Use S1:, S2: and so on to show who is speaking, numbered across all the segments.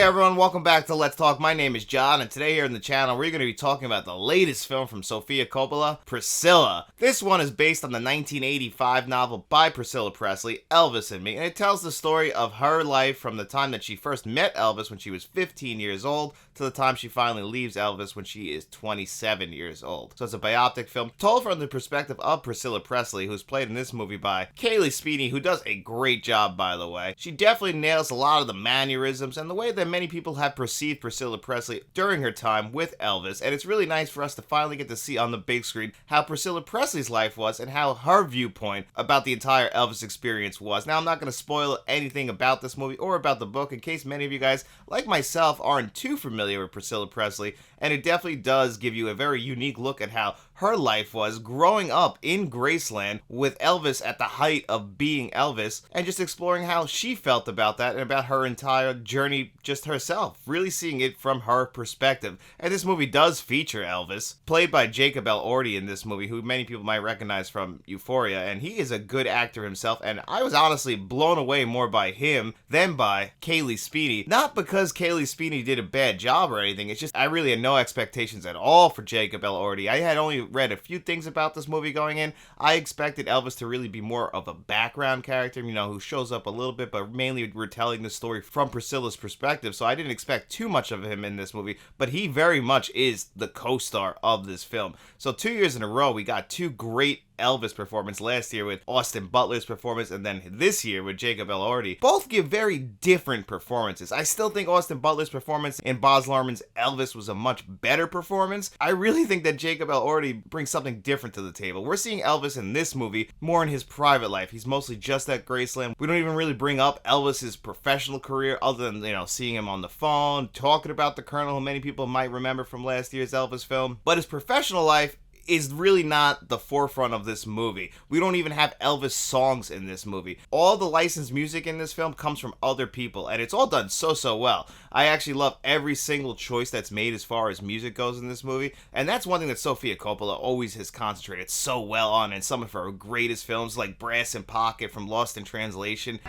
S1: everyone, welcome back to Let's Talk. My name is John, and today here on the channel, we're going to be talking about the latest film from Sofia Coppola, Priscilla. This one is based on the 1985 novel by Priscilla Presley, Elvis and Me, and it tells the story of her life from the time that she first met Elvis when she was 15 years old to the time she finally leaves Elvis when she is 27 years old. So it's a biopic film told from the perspective of Priscilla Presley, who's played in this movie by Kaylee Speedy, who does a great job, by the way. She definitely nails a lot of the mannerisms and the way that many people have perceived Priscilla Presley during her time with Elvis, and it's really nice for us to finally get to see on the big screen how Priscilla Presley's life was and how her viewpoint about the entire Elvis experience was. Now, I'm not going to spoil anything about this movie or about the book in case many of you guys, like myself, aren't too familiar with Priscilla Presley, and it definitely does give you a very unique look at how her life was growing up in Graceland with Elvis at the height of being Elvis, and just exploring how she felt about that and about her entire journey just herself, really seeing it from her perspective. And this movie does feature Elvis, played by Jacob Elordi in this movie, who many people might recognize from Euphoria, and he is a good actor himself, and I was honestly blown away more by him than by Kaylee Speedy. Not because Kaylee Speedy did a bad job or anything, it's just I really had no expectations at all for Jacob Elordi. I had only read a few things about this movie going in. I expected Elvis to really be more of a background character, who shows up a little bit, but mainly we're telling the story from Priscilla's perspective, so I didn't expect too much of him in this movie, but he very much is the co-star of this film. So 2 years in a row, we got two great Elvis performance last year with Austin Butler's performance, and then this year with Jacob Elordi. Both give very different performances. I still think Austin Butler's performance in Baz Luhrmann's Elvis was a much better performance. I really think that Jacob Elordi brings something different to the table. We're seeing Elvis in this movie more in his private life. He's mostly just at Graceland. We don't even really bring up Elvis's professional career other than, seeing him on the phone, talking about the Colonel, who many people might remember from last year's Elvis film. But his professional life is really not the forefront of this movie. We don't even have Elvis songs in this movie. All the licensed music in this film comes from other people, and it's all done so well. I actually love every single choice that's made as far as music goes in this movie, and that's one thing that Sofia Coppola always has concentrated so well on in some of her greatest films, like Brass in Pocket from Lost in Translation.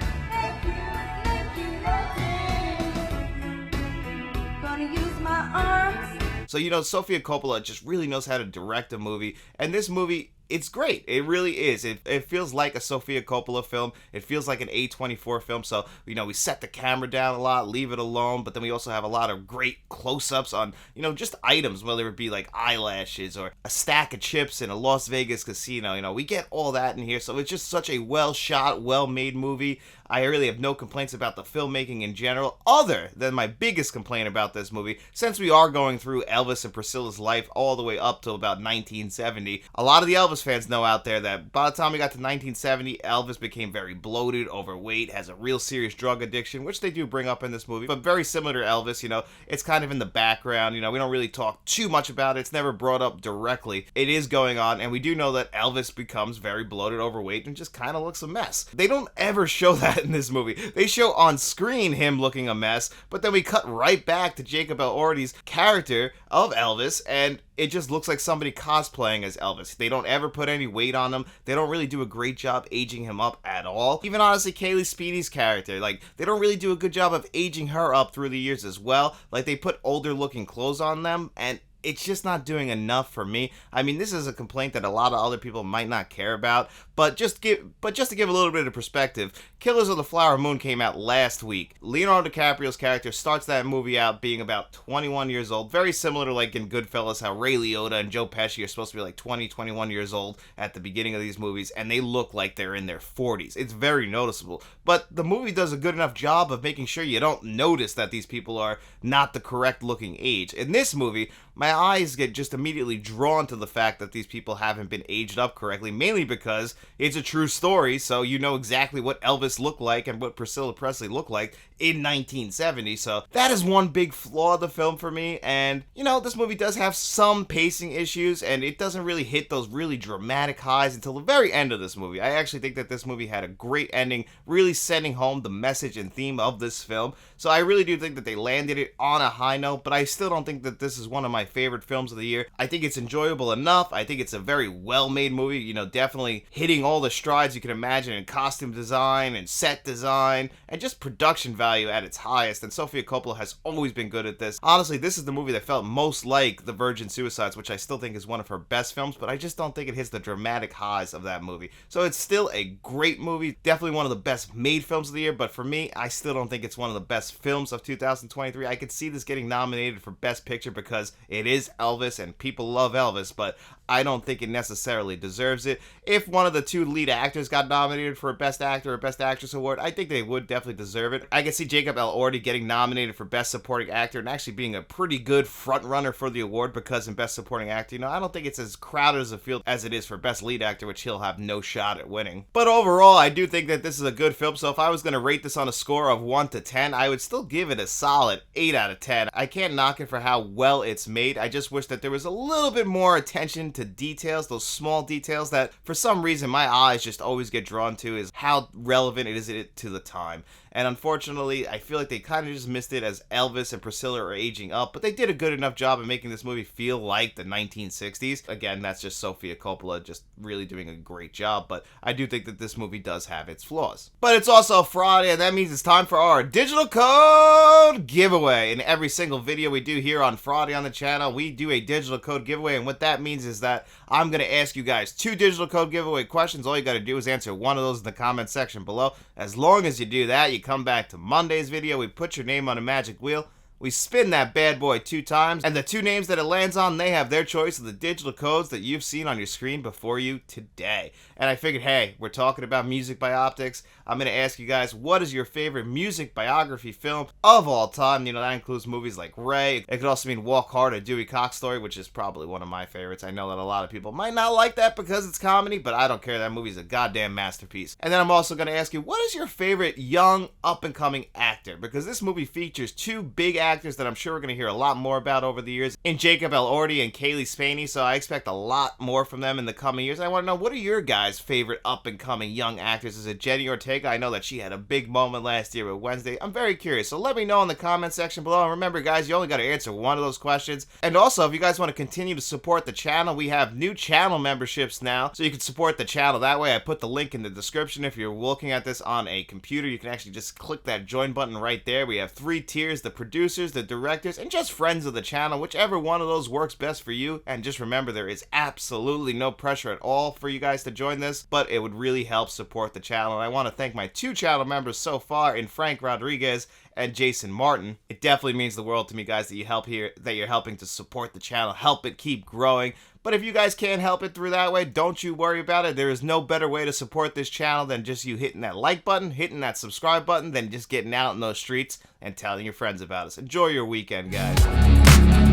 S1: So, Sofia Coppola just really knows how to direct a movie, and this movie, it's great. It really is. It feels like a Sofia Coppola film. It feels like an A24 film. So, we set the camera down a lot, leave it alone, but then we also have a lot of great close-ups on, just items, whether it be like eyelashes or a stack of chips in a Las Vegas casino. We get all that in here. So it's just such a well-shot, well-made movie. I really have no complaints about the filmmaking in general, other than my biggest complaint about this movie, since we are going through Elvis and Priscilla's life all the way up to about 1970. A lot of the Elvis fans know out there that by the time we got to 1970, Elvis became very bloated, overweight, has a real serious drug addiction, which they do bring up in this movie, but very similar to Elvis, it's kind of in the background, we don't really talk too much about it, it's never brought up directly. It is going on, and we do know that Elvis becomes very bloated, overweight, and just kind of looks a mess. They don't ever show that in this movie. They show on screen him looking a mess, but then we cut right back to Jacob Elordi's character of Elvis, and it just looks like somebody cosplaying as Elvis. They don't ever put any weight on him. They don't really do a great job aging him up at all. Even honestly, Kaylee Speedy's character, they don't really do a good job of aging her up through the years as well. They put older looking clothes on them, and it's just not doing enough for me. I mean, this is a complaint that a lot of other people might not care about, but just to give a little bit of perspective, Killers of the Flower Moon came out last week. Leonardo DiCaprio's character starts that movie out being about 21 years old, very similar to in Goodfellas, how Ray Liotta and Joe Pesci are supposed to be 20, 21 years old at the beginning of these movies, and they look like they're in their 40s. It's very noticeable, but the movie does a good enough job of making sure you don't notice that these people are not the correct looking age. In this movie, my eyes get just immediately drawn to the fact that these people haven't been aged up correctly, mainly because it's a true story, so you know exactly what Elvis looked like and what Priscilla Presley looked like in 1970, so that is one big flaw of the film for me, and, this movie does have some pacing issues, and it doesn't really hit those really dramatic highs until the very end of this movie. I actually think that this movie had a great ending, really sending home the message and theme of this film, so I really do think that they landed it on a high note, but I still don't think that this is one of my favorite films of the year. I think it's enjoyable enough. I think it's a very well-made movie, you know, definitely hitting all the strides you can imagine in costume design and set design and just production value at its highest. And Sofia Coppola has always been good at this. Honestly, this is the movie that felt most like The Virgin Suicides, which I still think is one of her best films, but I just don't think it hits the dramatic highs of that movie. So it's still a great movie, definitely one of the best made films of the year, but for me, I still don't think it's one of the best films of 2023. I could see this getting nominated for Best Picture because it is Elvis and people love Elvis, but I don't think it necessarily deserves it. If one of the two lead actors got nominated for a Best Actor or Best Actress award, I think they would definitely deserve it. I can see Jacob Elordi getting nominated for Best Supporting Actor and actually being a pretty good front runner for the award because in Best Supporting Actor, you know, I don't think it's as crowded as a field as it is for Best Lead Actor, which he'll have no shot at winning. But overall, I do think that this is a good film, so if I was going to rate this on a score of 1 to 10, I would still give it a solid 8 out of 10. I can't knock it for how well it's made. I just wish that there was a little bit more attention to details, those small details that for some reason my eyes just always get drawn to, is how relevant it is to the time. And unfortunately, I feel like they kind of just missed it as Elvis and Priscilla are aging up, but they did a good enough job of making this movie feel like the 1960s. Again, that's just Sofia Coppola just really doing a great job, but I do think that this movie does have its flaws. But it's also Friday, and that means it's time for our digital code giveaway. In every single video we do here on Friday on the channel, we do a digital code giveaway, and what that means is that I'm going to ask you guys 2 digital code giveaway questions. All you got to do is answer one of those in the comment section below. As long as you do that, you come back to Monday's video, we put your name on a magic wheel, we spin that bad boy 2 times, and the 2 names that it lands on, they have their choice of the digital codes that you've seen on your screen before you today. And I figured, hey, we're talking about music bioptics. I'm going to ask you guys, what is your favorite music biography film of all time? You know, that includes movies like Ray. It could also mean Walk Hard, a Dewey Cox story, which is probably one of my favorites. I know that a lot of people might not like that because it's comedy, but I don't care. That movie's a goddamn masterpiece. And then I'm also going to ask you, what is your favorite young, up-and-coming actor? Because this movie features 2 big actors that I'm sure we're going to hear a lot more about over the years, in Jacob Elordi and Kaylee Spaney, so I expect a lot more from them in the coming years. I want to know, what are your guys' favorite up-and-coming young actors? Is it Jenny Ortega? I know that she had a big moment last year with Wednesday. I'm very curious, so let me know in the comment section below. And remember, guys, you only got to answer one of those questions. And also, if you guys want to continue to support the channel, we have new channel memberships now, so you can support the channel that way. I put the link in the description. If you're looking at this on a computer, you can actually just click that join button right there. We have 3 tiers: the producers, the directors, and just friends of the channel, whichever one of those works best for you. And just remember, there is absolutely no pressure at all for you guys to join this, but it would really help support the channel. And I want to thank my 2 channel members so far in Frank Rodriguez and Jason Martin. It definitely means the world to me, guys, that you help here, that you're helping to support the channel, help it keep growing. But if you guys can't help it through that way, don't you worry about it. There is no better way to support this channel than just you hitting that like button, hitting that subscribe button, than just getting out in those streets and telling your friends about us. Enjoy your weekend, guys.